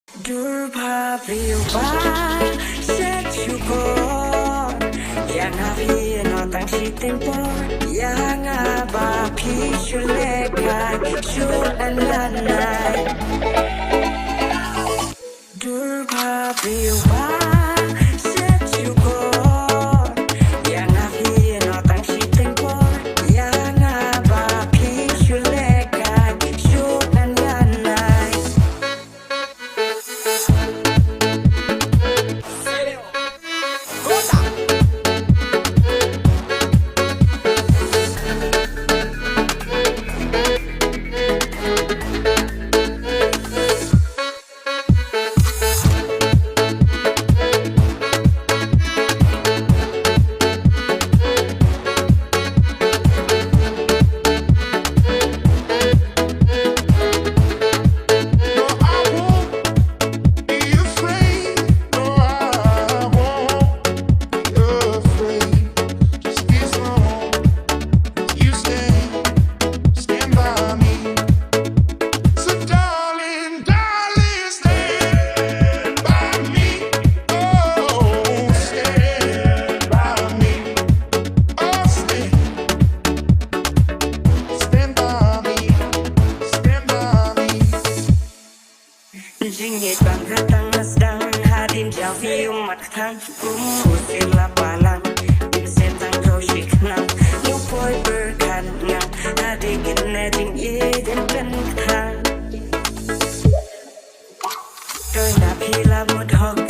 Durpabrilba secukur yang hari no tang si tempor yang abapi culekai culan lanai Durpabrilba secukur yang hari no tang si tempor yang abapi culekai culan lanai Jingit bang datang sedang hadir jauh umat kan sila palang setang kau shiknam new boy berkanang adik geneting iden kan kau nak hilang mudhok